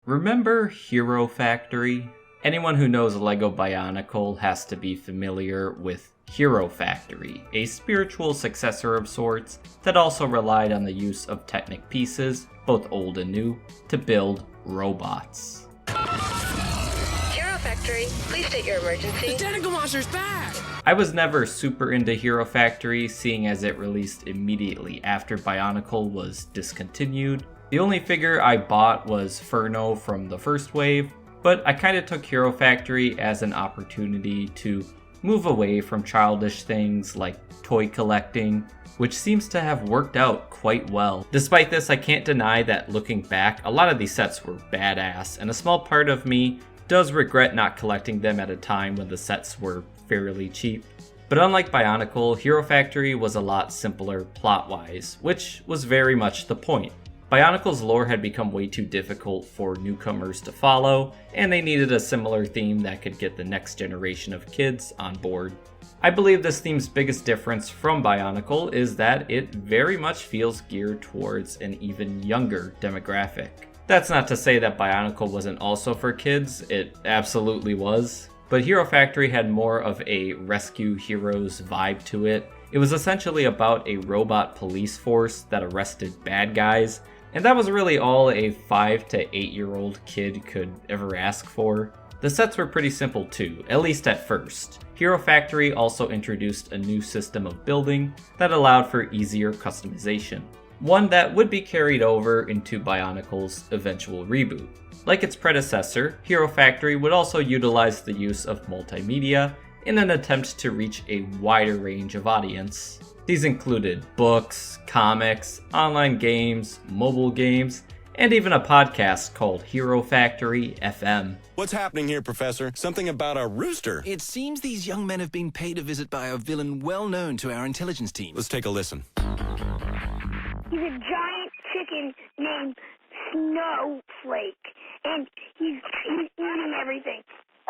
Remember Hero Factory? Anyone who knows LEGO Bionicle has to be familiar with Hero Factory, a spiritual successor of sorts that also relied on the use of Technic pieces, both old and new, to build robots. Hero Factory, please state your emergency. The tentacle monster's back! I was never super into Hero Factory, seeing as it released immediately after Bionicle was discontinued. The only figure I bought was Furno from the first wave, but I kinda took Hero Factory as an opportunity to move away from childish things like toy collecting, which seems to have worked out quite well. Despite this, I can't deny that looking back, a lot of these sets were badass, and a small part of me does regret not collecting them at a time when the sets were fairly cheap. But unlike Bionicle, Hero Factory was a lot simpler plot-wise, which was very much the point. Bionicle's lore had become way too difficult for newcomers to follow, and they needed a similar theme that could get the next generation of kids on board. I believe this theme's biggest difference from Bionicle is that it very much feels geared towards an even younger demographic. That's not to say that Bionicle wasn't also for kids, it absolutely was, but Hero Factory had more of a rescue heroes vibe to it. It was essentially about a robot police force that arrested bad guys, and that was really all a 5 to 8 year old kid could ever ask for. The sets were pretty simple too, at least at first. Hero Factory also introduced a new system of building that allowed for easier customization, one that would be carried over into Bionicle's eventual reboot. Like its predecessor, Hero Factory would also utilize the use of multimedia in an attempt to reach a wider range of audience. These included books, comics, online games, mobile games, and even a podcast called Hero Factory FM. What's happening here, Professor? Something about a rooster. It seems these young men have been paid a visit by a villain well known to our intelligence team. Let's take a listen. He's a giant chicken named Snowflake, and he's eating everything.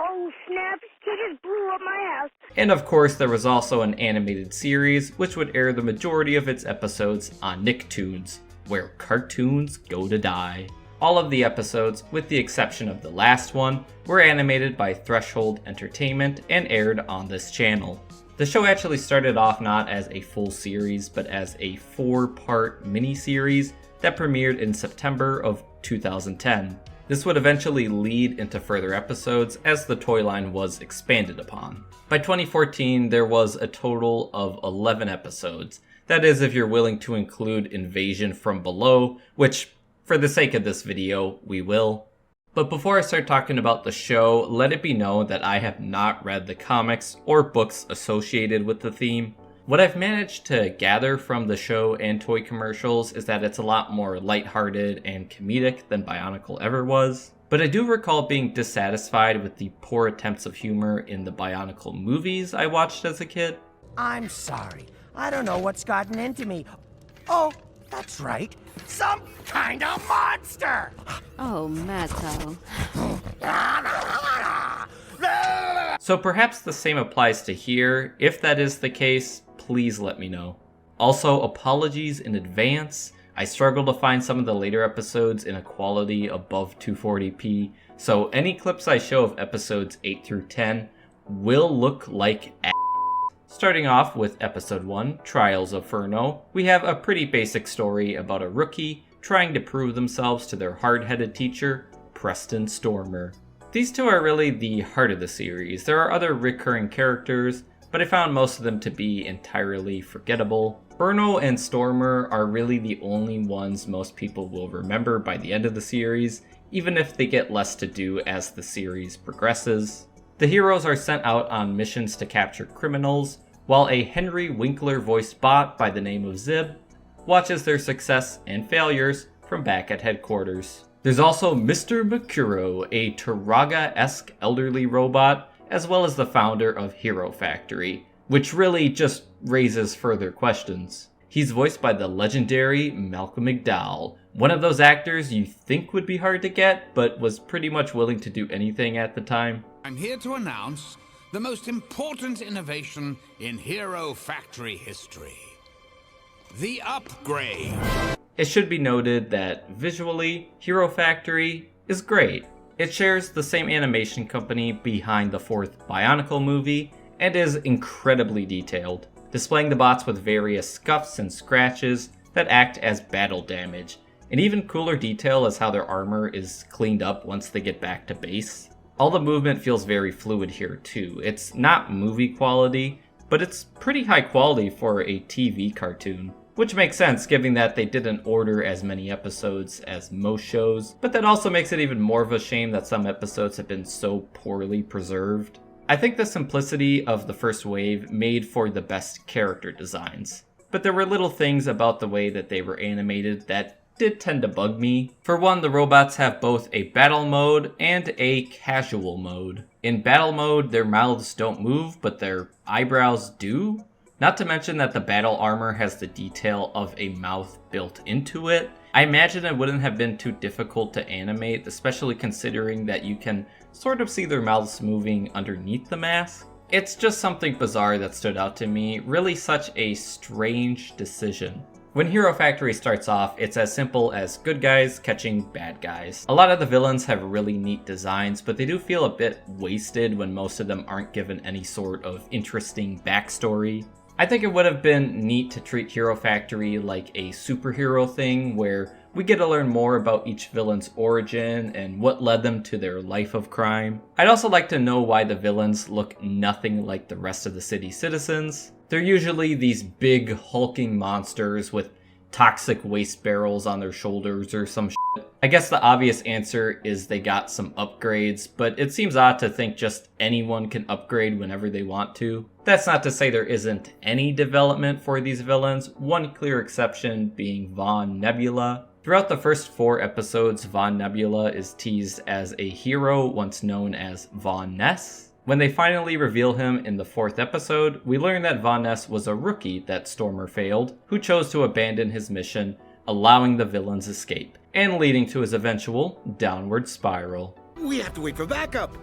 Oh snap, he just blew up my house. And of course, there was also an animated series, which would air the majority of its episodes on Nicktoons, where cartoons go to die. All of the episodes, with the exception of the last one, were animated by Threshold Entertainment and aired on this channel. The show actually started off not as a full series, but as a 4-part mini-series that premiered in September of 2010. This would eventually lead into further episodes as the toy line was expanded upon. By 2014, there was a total of 11 episodes. That is, if you're willing to include Invasion from Below, which, for the sake of this video, we will. But before I start talking about the show, let it be known that I have not read the comics or books associated with the theme. What I've managed to gather from the show and toy commercials is that it's a lot more lighthearted and comedic than Bionicle ever was. But I do recall being dissatisfied with the poor attempts of humor in the Bionicle movies I watched as a kid. I'm sorry. I don't know what's gotten into me. Oh, that's right. Some kind of monster! Oh, Matto. So perhaps the same applies to here. If that is the case, please let me know. Also, apologies in advance. I struggle to find some of the later episodes in a quality above 240p, so any clips I show of episodes 8 through 10 will look like ass. Starting off with episode 1, Trials of Furno, we have a pretty basic story about a rookie trying to prove themselves to their hard-headed teacher, Preston Stormer. These two are really the heart of the series. There are other recurring characters, but I found most of them to be entirely forgettable. Furno and Stormer are really the only ones most people will remember by the end of the series, even if they get less to do as the series progresses. The heroes are sent out on missions to capture criminals, while a Henry Winkler-voiced bot by the name of Zib watches their success and failures from back at headquarters. There's also Mr. Makuro, a Turaga-esque elderly robot, as well as the founder of Hero Factory, which really just raises further questions. He's voiced by the legendary Malcolm McDowell, one of those actors you think would be hard to get, but was pretty much willing to do anything at the time. I'm here to announce the most important innovation in Hero Factory history. The upgrade. It should be noted that visually, Hero Factory is great. It shares the same animation company behind the fourth Bionicle movie and is incredibly detailed, displaying the bots with various scuffs and scratches that act as battle damage. An even cooler detail is how their armor is cleaned up once they get back to base. All the movement feels very fluid here too. It's not movie quality, but it's pretty high quality for a TV cartoon. Which makes sense given that they didn't order as many episodes as most shows, but that also makes it even more of a shame that some episodes have been so poorly preserved. I think the simplicity of the first wave made for the best character designs, but there were little things about the way that they were animated that did tend to bug me. For one, the robots have both a battle mode and a casual mode. In battle mode, their mouths don't move, but their eyebrows do. Not to mention that the battle armor has the detail of a mouth built into it. I imagine it wouldn't have been too difficult to animate, especially considering that you can sort of see their mouths moving underneath the mask. It's just something bizarre that stood out to me, really such a strange decision. When Hero Factory starts off, it's as simple as good guys catching bad guys. A lot of the villains have really neat designs, but they do feel a bit wasted when most of them aren't given any sort of interesting backstory. I think it would have been neat to treat Hero Factory like a superhero thing, where we get to learn more about each villain's origin and what led them to their life of crime. I'd also like to know why the villains look nothing like the rest of the city's citizens. They're usually these big hulking monsters with toxic waste barrels on their shoulders or some shit. I guess the obvious answer is they got some upgrades, but it seems odd to think just anyone can upgrade whenever they want to. That's not to say there isn't any development for these villains, one clear exception being Von Nebula. Throughout the first 4 episodes, Von Nebula is teased as a hero once known as Von Ness. When they finally reveal him in the 4th episode, we learn that Von Ness was a rookie that Stormer failed, who chose to abandon his mission, allowing the villain's escape, and leading to his eventual downward spiral. We have to wait for backup.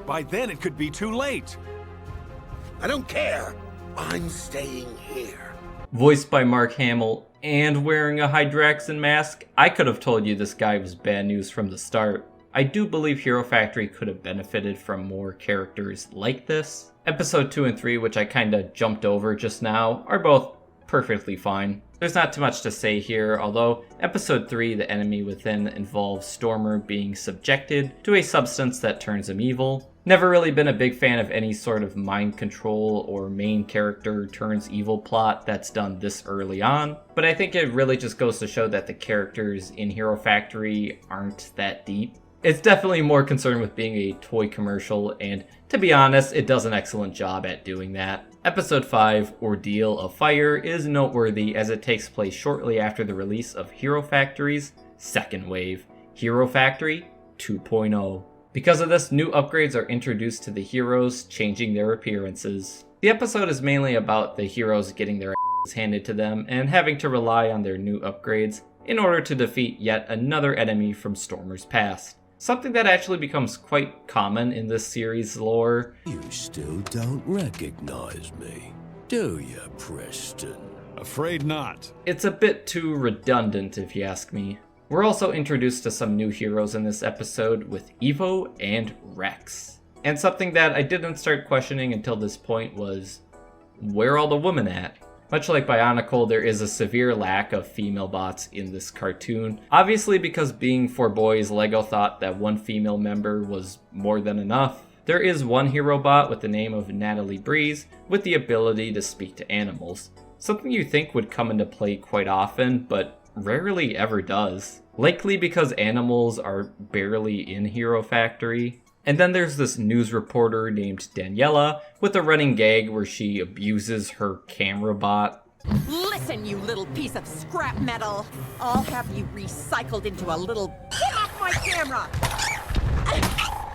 By then it could be too late. I don't care. I'm staying here. Voiced by Mark Hamill and wearing a Hydraxan mask, I could have told you this guy was bad news from the start. I do believe Hero Factory could have benefited from more characters like this. Episode 2 and 3, which I kinda jumped over just now, are both perfectly fine. There's not too much to say here, although Episode 3, The Enemy Within, involves Stormer being subjected to a substance that turns him evil. Never really been a big fan of any sort of mind control or main character turns evil plot that's done this early on, but I think it really just goes to show that the characters in Hero Factory aren't that deep. It's definitely more concerned with being a toy commercial, and to be honest, it does an excellent job at doing that. Episode 5, Ordeal of Fire, is noteworthy as it takes place shortly after the release of Hero Factory's second wave, Hero Factory 2.0. Because of this, new upgrades are introduced to the heroes, changing their appearances. The episode is mainly about the heroes getting their asses handed to them and having to rely on their new upgrades in order to defeat yet another enemy from Stormer's past. Something that actually becomes quite common in this series' lore. You still don't recognize me, do you, Preston? Afraid not. It's a bit too redundant if you ask me. We're also introduced to some new heroes in this episode with Evo and Rex. And something that I didn't start questioning until this point was, where are all the women at? Much like Bionicle, there is a severe lack of female bots in this cartoon. Obviously because being for boys, LEGO thought that one female member was more than enough. There is one hero bot with the name of Natalie Breeze with the ability to speak to animals. Something you think would come into play quite often, but rarely ever does. Likely because animals are barely in Hero Factory. And then there's this news reporter named Daniela with a running gag where she abuses her camera bot. Listen, you little piece of scrap metal. I'll have you recycled into a little... Get off my camera!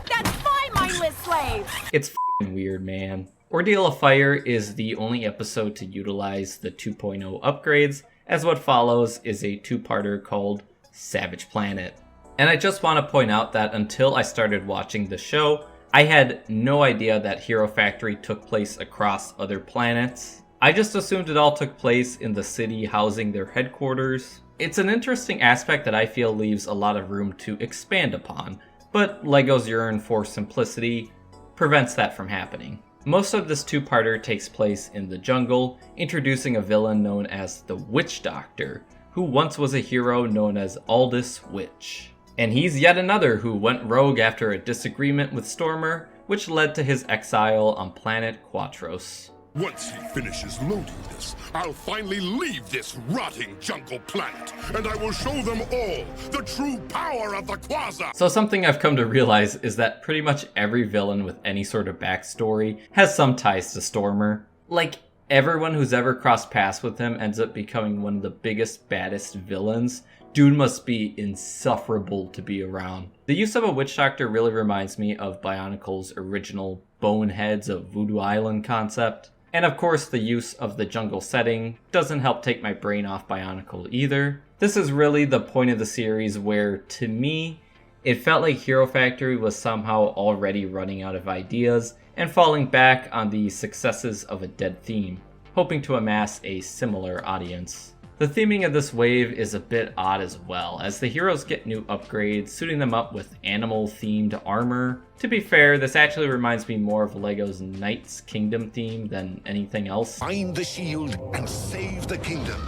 That's my mindless slave! It's f***ing weird, man. Ordeal of Fire is the only episode to utilize the 2.0 upgrades, as what follows is a 2-parter called Savage Planet. And I just want to point out that until I started watching the show, I had no idea that Hero Factory took place across other planets. I just assumed it all took place in the city housing their headquarters. It's an interesting aspect that I feel leaves a lot of room to expand upon, but LEGO's yearn for simplicity prevents that from happening. Most of this two-parter takes place in the jungle, introducing a villain known as the Witch Doctor, who once was a hero known as Aldous Witch. And he's yet another who went rogue after a disagreement with Stormer, which led to his exile on planet Quatros. Once he finishes loading this, I'll finally leave this rotting jungle planet, and I will show them all the true power of the Quasar! So something I've come to realize is that pretty much every villain with any sort of backstory has some ties to Stormer. Like, everyone who's ever crossed paths with him ends up becoming one of the biggest, baddest villains. Dude must be insufferable to be around. The use of a witch doctor really reminds me of Bionicle's original Boneheads of Voodoo Island concept. And of course, the use of the jungle setting doesn't help take my brain off Bionicle either. This is really the point of the series where, to me, it felt like Hero Factory was somehow already running out of ideas and falling back on the successes of a dead theme, hoping to amass a similar audience. The theming of this wave is a bit odd as well, as the heroes get new upgrades, suiting them up with animal-themed armor. To be fair, this actually reminds me more of LEGO's Knight's Kingdom theme than anything else. Find the shield and save the kingdom.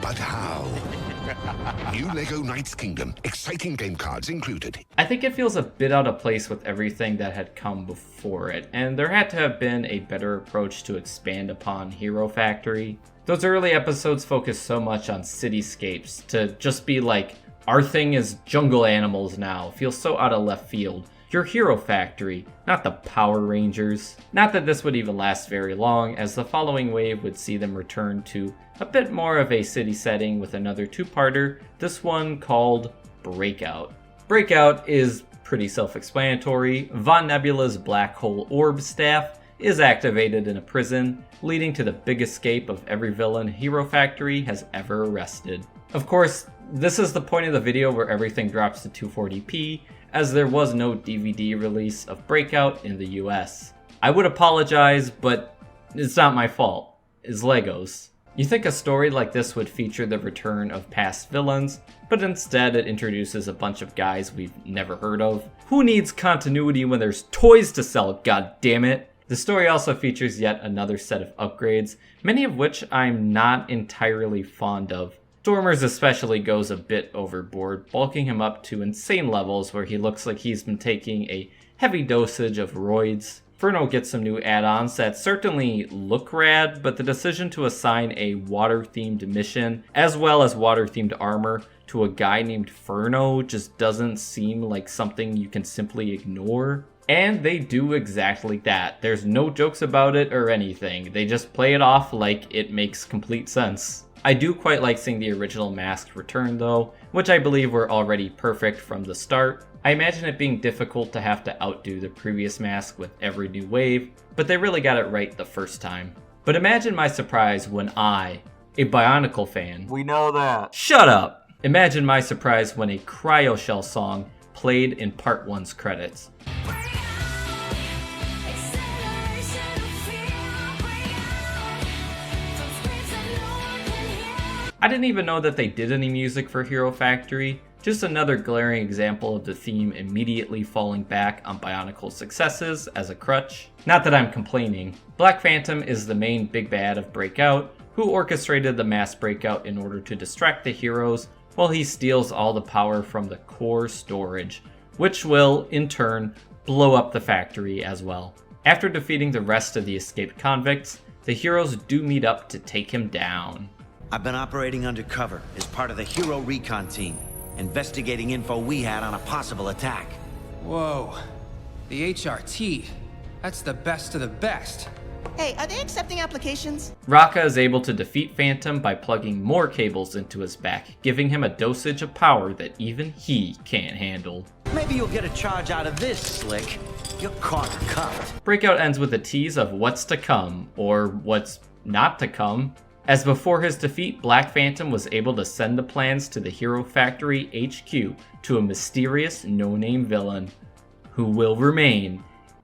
But how? New LEGO Knight's Kingdom. Exciting game cards included. I think it feels a bit out of place with everything that had come before it, and there had to have been a better approach to expand upon Hero Factory. Those early episodes focused so much on cityscapes, to just be like, our thing is jungle animals now, feels so out of left field. Your Hero Factory, not the Power Rangers. Not that this would even last very long, as the following wave would see them return to a bit more of a city setting with another two-parter, this one called Breakout. Breakout is pretty self-explanatory. Von Nebula's black hole orb staff is activated in a prison, leading to the big escape of every villain Hero Factory has ever arrested. Of course, this is the point of the video where everything drops to 240p, as there was no DVD release of Breakout in the US. I would apologize, but it's not my fault. It's LEGO's. You think a story like this would feature the return of past villains, but instead it introduces a bunch of guys we've never heard of. Who needs continuity when there's toys to sell, goddammit? The story also features yet another set of upgrades, many of which I'm not entirely fond of. Stormer's especially goes a bit overboard, bulking him up to insane levels where he looks like he's been taking a heavy dosage of roids. Inferno gets some new add-ons that certainly look rad, but the decision to assign a water-themed mission, as well as water-themed armor, to a guy named Furno just doesn't seem like something you can simply ignore. And they do exactly that. There's no jokes about it or anything. They just play it off like it makes complete sense. I do quite like seeing the original masks return though, which I believe were already perfect from the start. I imagine it being difficult to have to outdo the previous mask with every new wave, but they really got it right the first time. But imagine my surprise when I, a Bionicle fan... We know that. Shut up! Imagine my surprise when a Cryoshell song played in Part 1's credits. I didn't even know that they did any music for Hero Factory, just another glaring example of the theme immediately falling back on Bionicle's successes as a crutch. Not that I'm complaining. Black Phantom is the main big bad of Breakout, who orchestrated the mass breakout in order to distract the heroes while he steals all the power from the core storage, which will, in turn, blow up the factory as well. After defeating the rest of the escaped convicts, the heroes do meet up to take him down. I've been operating undercover as part of the Hero Recon team, investigating info we had on a possible attack. Whoa. The HRT. That's the best of the best. Hey, are they accepting applications? Raka is able to defeat Phantom by plugging more cables into his back, giving him a dosage of power that even he can't handle. Maybe you'll get a charge out of this, Slick. You're caught or cuffed. Breakout ends with a tease of what's to come, or what's not to come, as before his defeat, Black Phantom was able to send the plans to the Hero Factory HQ to a mysterious no-name villain, who will remain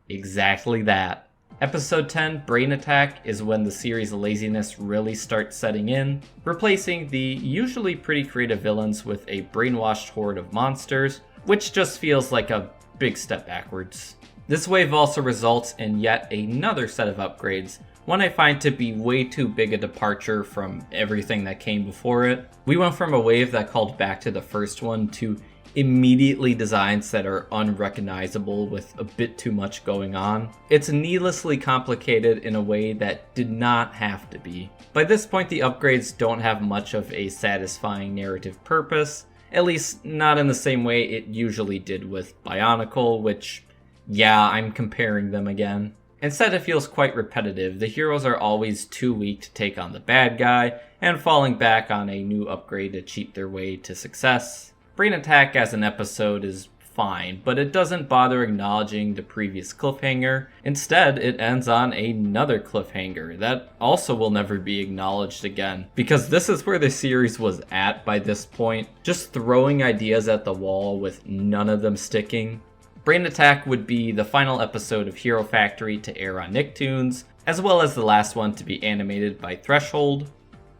exactly that, Episode 10, Brain Attack, is when the series' laziness really starts setting in, replacing the usually pretty creative villains with a brainwashed horde of monsters, which just feels like a big step backwards. This wave also results in yet another set of upgrades, one I find to be way too big a departure from everything that came before it. We went from a wave that called back to the first one to immediately designs that are unrecognizable with a bit too much going on. It's needlessly complicated in a way that did not have to be. By this point, the upgrades don't have much of a satisfying narrative purpose, at least not in the same way it usually did with Bionicle, which, yeah, I'm comparing them again. Instead, it feels quite repetitive. The heroes are always too weak to take on the bad guy, and falling back on a new upgrade to cheat their way to success. Brain Attack as an episode is fine, but it doesn't bother acknowledging the previous cliffhanger. Instead, it ends on another cliffhanger that also will never be acknowledged again, because this is where the series was at by this point, just throwing ideas at the wall with none of them sticking. Brain Attack would be the final episode of Hero Factory to air on Nicktoons, as well as the last one to be animated by Threshold.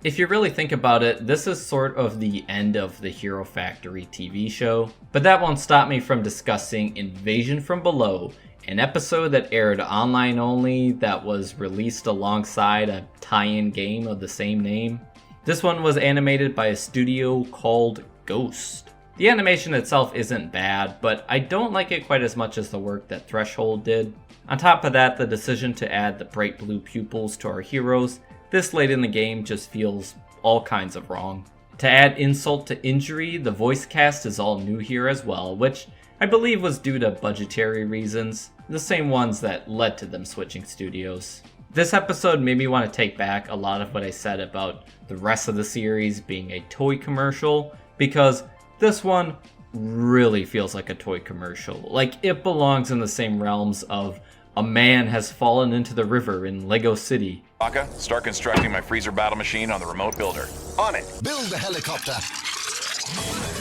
If you really think about it, this is sort of the end of the Hero Factory TV show, but that won't stop me from discussing Invasion from Below, an episode that aired online only that was released alongside a tie-in game of the same name. This one was animated by a studio called Ghost. The animation itself isn't bad, but I don't like it quite as much as the work that Threshold did. On top of that, the decision to add the bright blue pupils to our heroes this late in the game just feels all kinds of wrong. To add insult to injury, the voice cast is all new here as well, which I believe was due to budgetary reasons, the same ones that led to them switching studios. This episode made me want to take back a lot of what I said about the rest of the series being a toy commercial, because this one really feels like a toy commercial. Like, it belongs in the same realms of a man has fallen into the river in Lego City. Aka, start constructing my freezer battle machine on the remote builder. On it! Build the helicopter!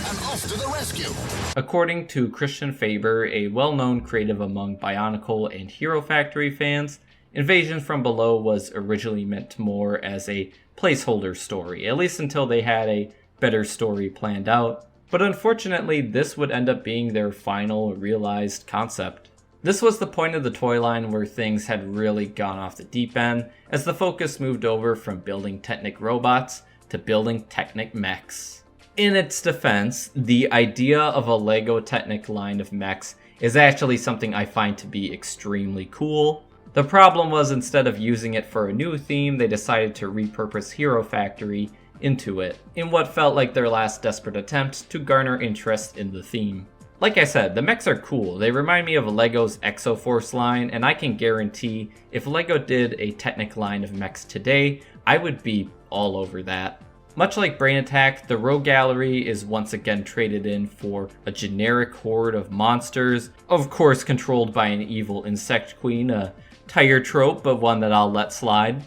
And off to the rescue! According to Christian Faber, a well-known creative among Bionicle and Hero Factory fans, Invasion from Below was originally meant more as a placeholder story, at least until they had a better story planned out. But unfortunately, this would end up being their final realized concept. This was the point of the toy line where things had really gone off the deep end, as the focus moved over from building Technic robots to building Technic mechs. In its defense, the idea of a Lego Technic line of mechs is actually something I find to be extremely cool. The problem was, instead of using it for a new theme, they decided to repurpose Hero Factory into it, in what felt like their last desperate attempt to garner interest in the theme. Like I said, the mechs are cool. They remind me of Lego's Exoforce line, and I can guarantee if Lego did a Technic line of mechs today, I would be all over that. Much like Brain Attack, the Rogue Gallery is once again traded in for a generic horde of monsters, of course controlled by an evil insect queen, a tired trope, but one that I'll let slide.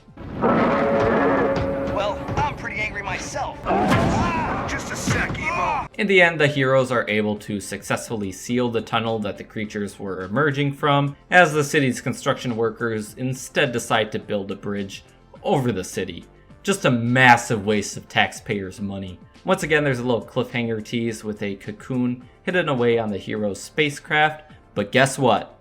Well, I'm pretty angry myself. Just a sec, Emo. In the end, the heroes are able to successfully seal the tunnel that the creatures were emerging from, as the city's construction workers instead decide to build a bridge over the city. Just a massive waste of taxpayers' money. Once again, there's a little cliffhanger tease with a cocoon hidden away on the hero's spacecraft, but guess what?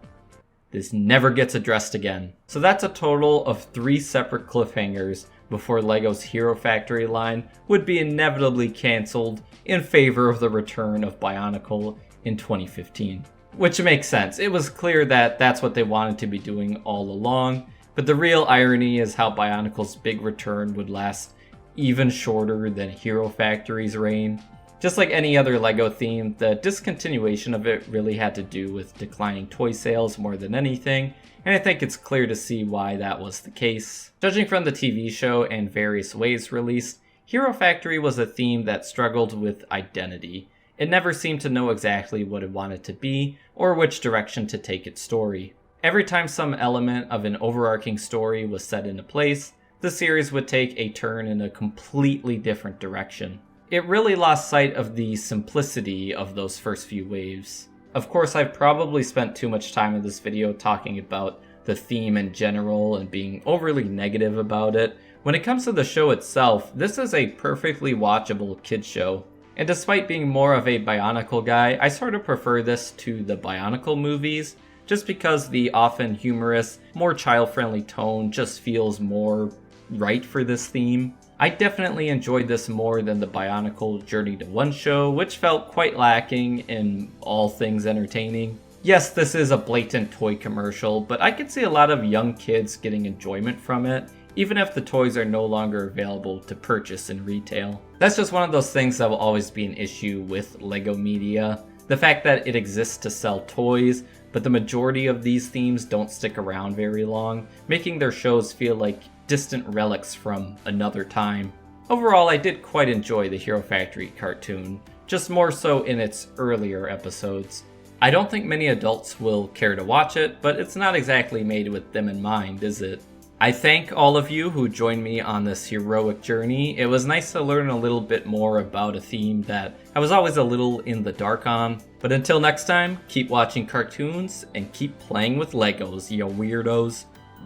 This never gets addressed again. So that's a total of 3 separate cliffhangers before Lego's Hero Factory line would be inevitably cancelled in favor of the return of Bionicle in 2015. Which makes sense. It was clear that that's what they wanted to be doing all along, but the real irony is how Bionicle's big return would last even shorter than Hero Factory's reign. Just like any other Lego theme, the discontinuation of it really had to do with declining toy sales more than anything, and I think it's clear to see why that was the case. Judging from the TV show and various waves released, Hero Factory was a theme that struggled with identity. It never seemed to know exactly what it wanted to be, or which direction to take its story. Every time some element of an overarching story was set into place, the series would take a turn in a completely different direction. It really lost sight of the simplicity of those first few waves. Of course, I've probably spent too much time in this video talking about the the theme in general and being overly negative about it, when it comes to the show itself, this is a perfectly watchable kids show. And despite being more of a Bionicle guy, I sort of prefer this to the Bionicle movies, just because the often humorous, more child-friendly tone just feels more right for this theme. I definitely enjoyed this more than the Bionicle Journey to One show, which felt quite lacking in all things entertaining. Yes, this is a blatant toy commercial, but I could see a lot of young kids getting enjoyment from it, even if the toys are no longer available to purchase in retail. That's just one of those things that will always be an issue with LEGO media. The fact that it exists to sell toys, but the majority of these themes don't stick around very long, making their shows feel like distant relics from another time. Overall, I did quite enjoy the Hero Factory cartoon, just more so in its earlier episodes. I don't think many adults will care to watch it, but it's not exactly made with them in mind, is it? I thank all of you who joined me on this heroic journey. It was nice to learn a little bit more about a theme that I was always a little in the dark on. But until next time, keep watching cartoons and keep playing with Legos, you weirdos.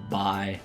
Bye.